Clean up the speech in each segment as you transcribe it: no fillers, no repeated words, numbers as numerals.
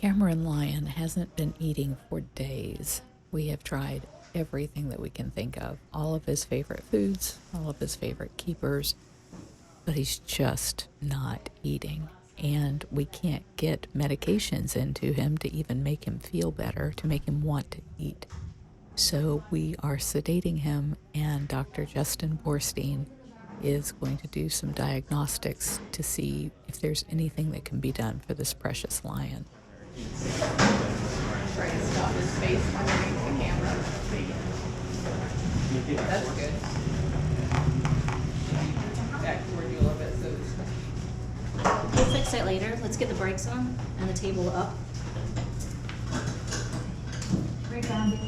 Cameron Lion hasn't been eating for days. We have tried everything that we can think of, all of his favorite foods, all of his favorite keepers, but he's just not eating. And we can't get medications into him to even make him feel better, to make him want to eat. So we are sedating him, and Dr. Justin Borstein is going to do some diagnostics to see if there's anything that can be done for this precious lion. Try to stop his face underneath the camera. That's good. Back toward you a little bit so it's... We'll fix that later. Let's get the brakes on and the table up. Brake on. Is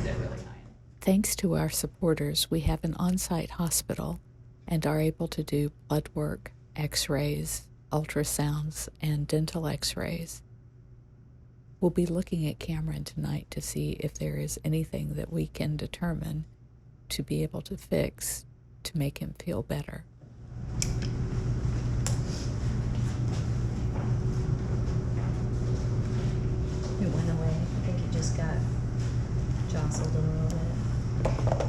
it really high? Thanks to our supporters, we have an on-site hospital and are able to do blood work, x-rays, ultrasounds, and dental x-rays. We'll be looking at Cameron tonight to see if there is anything that we can determine to be able to fix to make him feel better. It went away. I think he just got jostled a little bit.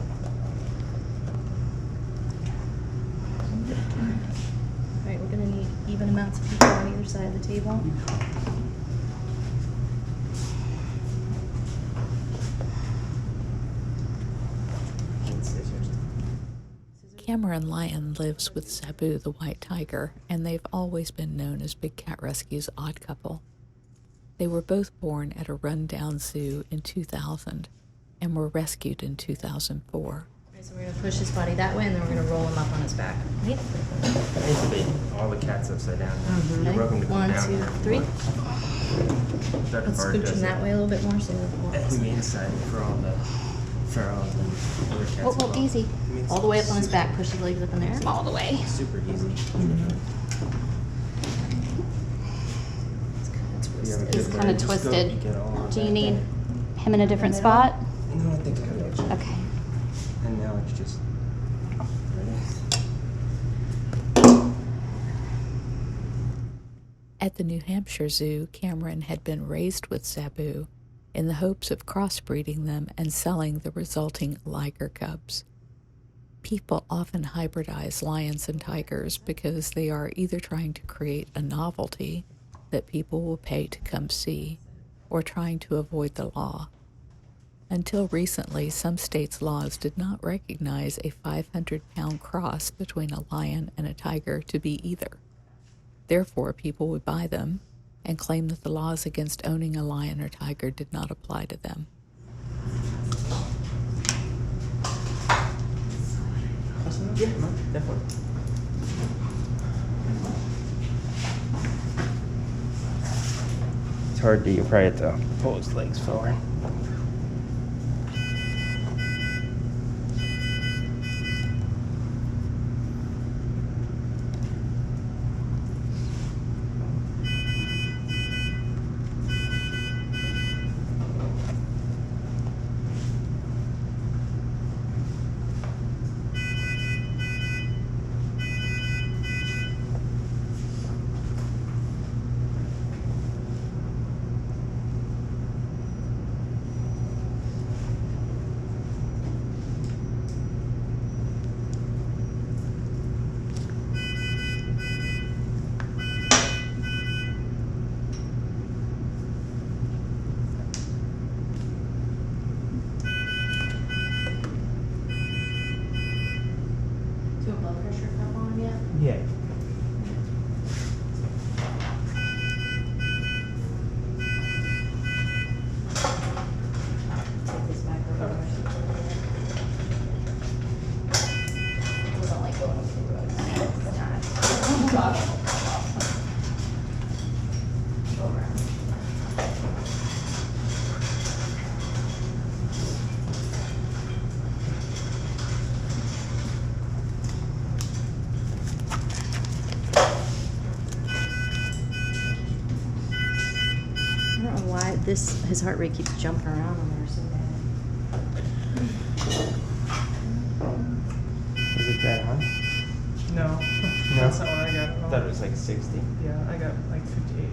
All right, we're gonna need even amounts of people on either side of the table. Cameron Lion lives with Sabu the white tiger, and they've always been known as Big Cat Rescue's odd couple. They were both born at a rundown zoo in 2000 and were rescued in 2004. Okay, so we're gonna push his body that way, and then we're gonna roll him up on his back. Right? Basically, all the cats upside down. Okay. You're welcome to come 1, down 2, here. 3. Dr. Let's Bard scooch does him that way a little bit more so a that humane side for all the ferals and other cats. Oh, involved. easy. Humane All the way up on his side's back. Push his legs up in there. All the way. Super easy. You have a He's good kind of bird, just go- twisted. you get all of Do you that need there. him in a different spot? No, I think I got you. Okay. And now it's just. At the New Hampshire Zoo, Cameron had been raised with Sabu in the hopes of crossbreeding them and selling the resulting liger cubs. People often hybridize lions and tigers because they are either trying to create a novelty that people will pay to come see, or trying to avoid the law. Until recently, some states' laws did not recognize a 500-pound cross between a lion and a tiger to be either. Therefore, people would buy them and claim that the laws against owning a lion or tiger did not apply to them. Yeah, no, definitely. It's hard to, you probably have to pull his legs forward. Do a blood pressure cuff on him yet? Yeah. Take this back over. We don't like going over the road. It's not. Go around. I don't know why his heart rate keeps jumping around on there so bad. Is it that high? No, No? that's not what I got. know. Thought it was like 60. Yeah, I got like 58.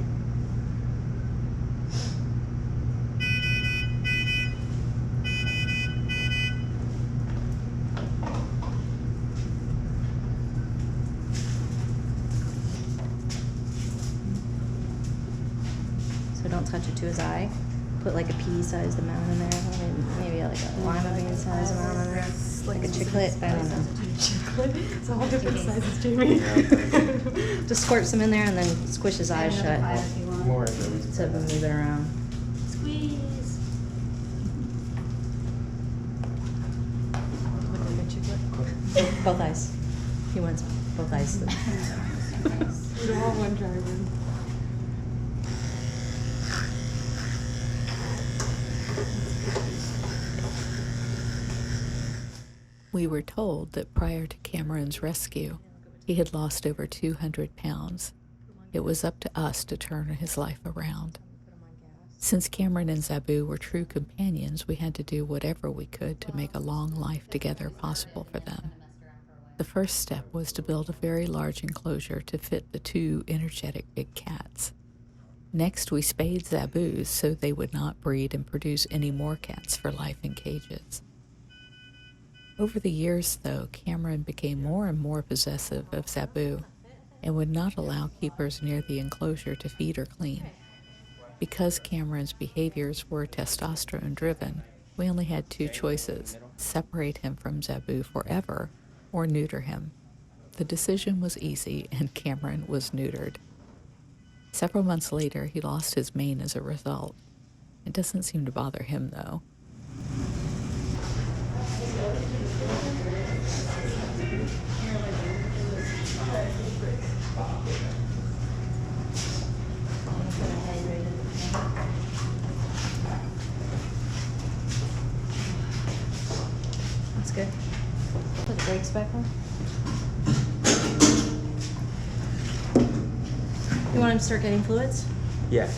So don't touch it to his eye. Put like a pea-sized amount in there, and maybe like a lima bean-sized amount in there, like a chiclet. I don't know. Chiclet? It's all different sizes, Jamie. Just squirt some in there and then squish his eyes shut More is always to better. move it around. Squeeze. Look like a chiclet. Both eyes. He wants both eyes. We don't want one driving. We were told that prior to Cameron's rescue, he had lost over 200 pounds. It was up to us to turn his life around. Since Cameron and Zabu were true companions, we had to do whatever we could to make a long life together possible for them. The first step was to build a very large enclosure to fit the two energetic big cats. Next, we spayed Zabus so they would not breed and produce any more cats for life in cages. Over the years, though, Cameron became more and more possessive of Zabu and would not allow keepers near the enclosure to feed or clean. Because Cameron's behaviors were testosterone-driven, we only had two choices: separate him from Zabu forever or neuter him. The decision was easy, and Cameron was neutered. Several months later, he lost his mane as a result. It doesn't seem to bother him, though. That's good. Put the brakes back on. You want him to start getting fluids? Yeah.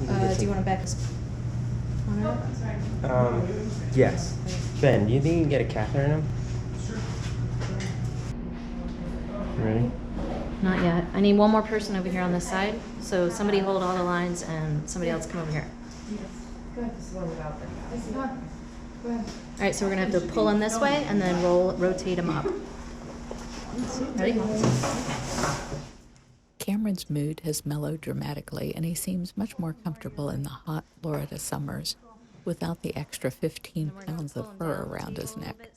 Do you want to back us on it? Yes. Ben, do you think you can get a catheter in him? Ready? Not yet. I need one more person over here on this side. So somebody hold all the lines and somebody else come over here. Good, this is one without the cat. It's not. Go ahead. All right, so we're gonna have to pull him this way and then rotate him up. Ready? Cameron's mood has mellowed dramatically, and he seems much more comfortable in the hot Florida summers without the extra 15 pounds of fur around his neck.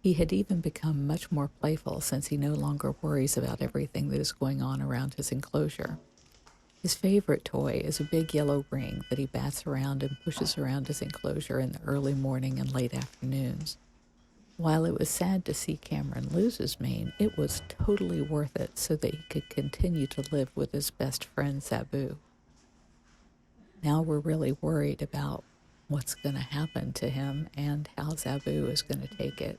He had even become much more playful since he no longer worries about everything that is going on around his enclosure. His favorite toy is a big yellow ring that he bats around and pushes around his enclosure in the early morning and late afternoons. While it was sad to see Cameron lose his mane, it was totally worth it so that he could continue to live with his best friend Zabu. Now we're really worried about what's going to happen to him and how Zabu is going to take it,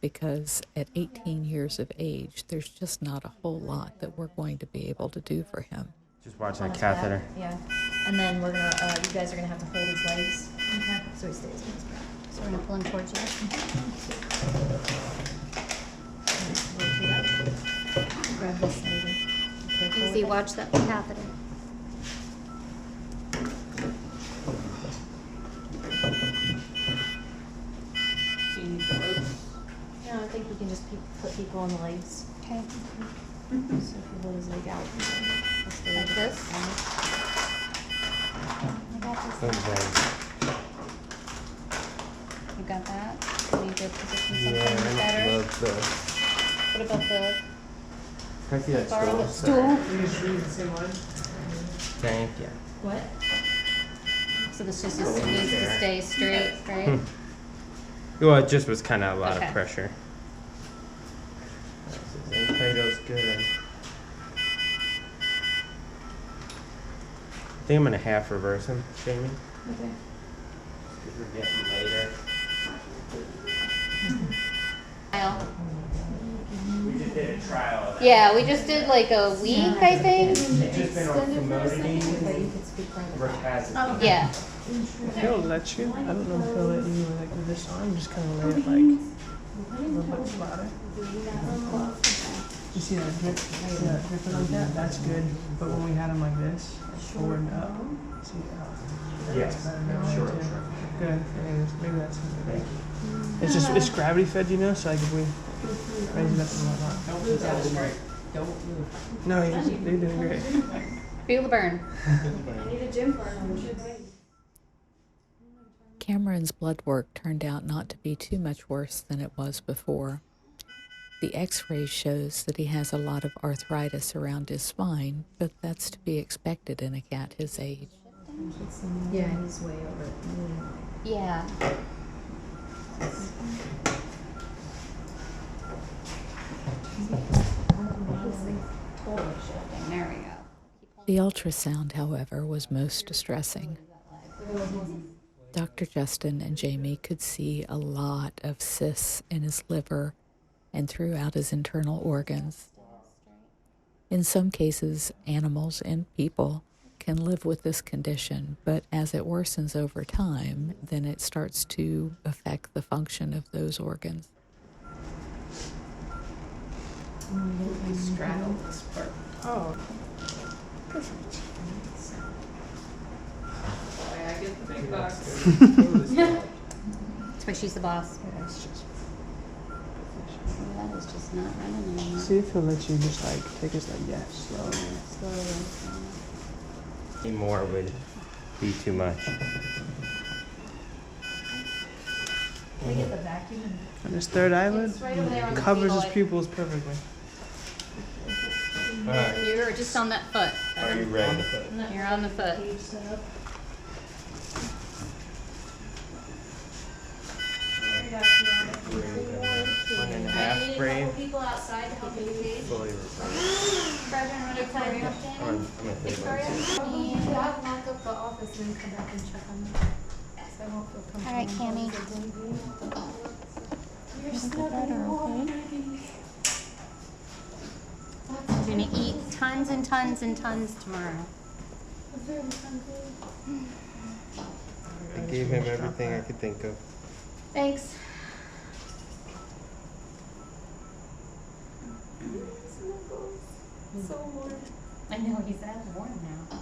because at 18 years of age, there's just not a whole lot that we're going to be able to do for him. Just watch that catheter. Yeah. And then we're gonna, you guys are gonna have to hold his legs. Okay. So he stays on his back. So we're gonna pull him towards you. Rotate up. Grab this lady. Careful with Easy, it. watch that catheter. Do you need the ropes? No, I think we can just put people on the legs. Okay. So if you hold his leg out. Like this? I got this. Okay. You got that? Can you go position Yeah, something I better? love the. What about the Can I see that borrow the stool? stool? You just read the same line? Thank you. What? So this just needs to stay straight, right? Well, it just was kind of a lot Okay. of pressure. Plato's good. I think I'm gonna half reverse him, Jamie. Okay. Because we're getting later. Trial. We just did a trial of that. Yeah, we just did like a week, I think. It's just been on commodity. But you could speak private. Rapacity. Yeah. He'll let you. I don't know if he'll let you like with this arm, just kind of lay it like You see that drip? Yeah, dripping like that? That's good. But when we had them like this, forward and up, see how Yes. it's better now, Sure, too. sure. Good. Maybe that's it. It's just, it's gravity fed, you know, so like if we raise it up and whatnot. Don't move that straight. Don't move. No, they're doing great. Feel the burn. Cameron's blood work turned out not to be too much worse than it was before. The x-ray shows that he has a lot of arthritis around his spine, but that's to be expected in a cat his age. Yeah, he's way over it. Yeah. Totally shifting. There we go. The ultrasound, however, was most distressing. Dr. Justin and Jamie could see a lot of cysts in his liver and throughout his internal organs. In some cases, animals and people can live with this condition, but as it worsens over time, then it starts to affect the function of those organs. Straddle this part. Oh. I get the big bucks. That's why she's the boss. Yeah, it's just. That is just not running anymore. See if he'll let you just like take us like yes, slowly. Slowly. Any more would be too much. We get the vacuum And his third eyelid It's right over there on the covers his table. pupils perfectly. Alright, You're just on that foot. are you ready? You're on the foot. One and a half brain. people outside to help you cage. Fully reversed. Or I'm gonna take one. I'll knock up the office and then come back and check on them. So I won't feel comfortable. All right, Cammy. You're snuggling. You're gonna eat tons and tons and tons tomorrow. I'm very hungry. I gave him everything I could think of. Thanks. Snuggles. So warm. I know, he's that warm now.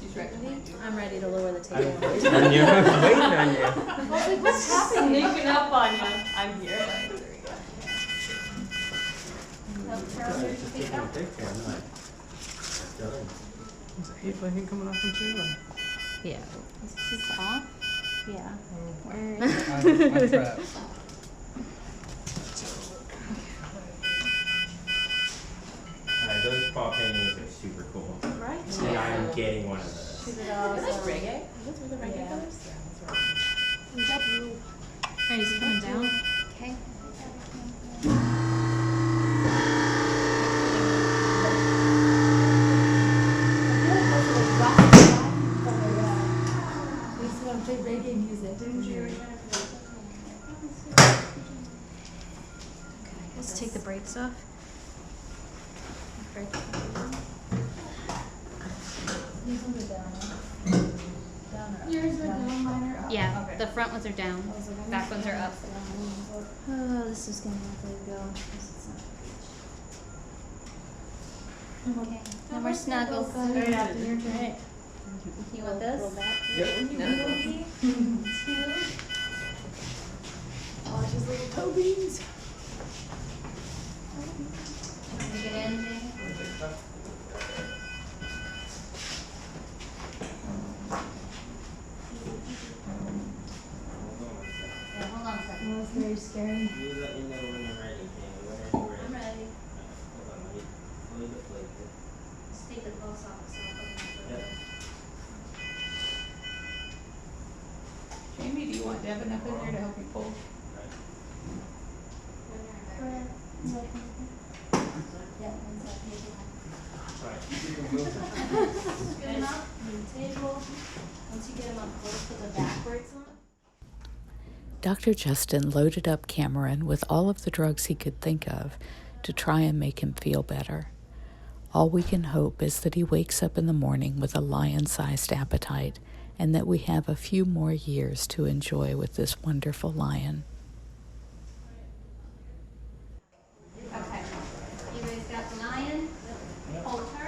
She's recommending you. I'm ready to lower the table. On you. I was waiting on you. I was like, what's happening? Sneaking up on you. I'm here. Is the hate blanket coming off him too? Or? Yeah. Is this off? Yeah. Where is I'm trapped. Those paw paintings are super cool. Right? And I'm getting one of those. Is it all Is this reggae? Those were the regular colors? Is that blue? Alright, he's coming down. Okay. We used to have play reggae music. Let's take the brakes off. Yours were down, mine are up. Yeah, the front ones are down. Back ones are up. Oh, this is gonna have to go. This is not- Okay. No more snuggles. Right after your turn. You want this? Oh, just little toe beans. Get in. Yeah, hold on a second. Oh, it's very scary. You let me know when you're ready, Jamie. Whenever you're ready. I'm ready. Hold on, let me deflate it. Let's take the clothes off. Yep. Jamie, do you want Devin up in there to help you pull? Good enough. The table. Once you get them up close, put the back brakes on. Dr. Justin loaded up Cameron with all of the drugs he could think of to try and make him feel better. All we can hope is that he wakes up in the morning with a lion-sized appetite and that we have a few more years to enjoy with this wonderful lion. Okay. You guys got the lion? Hold her.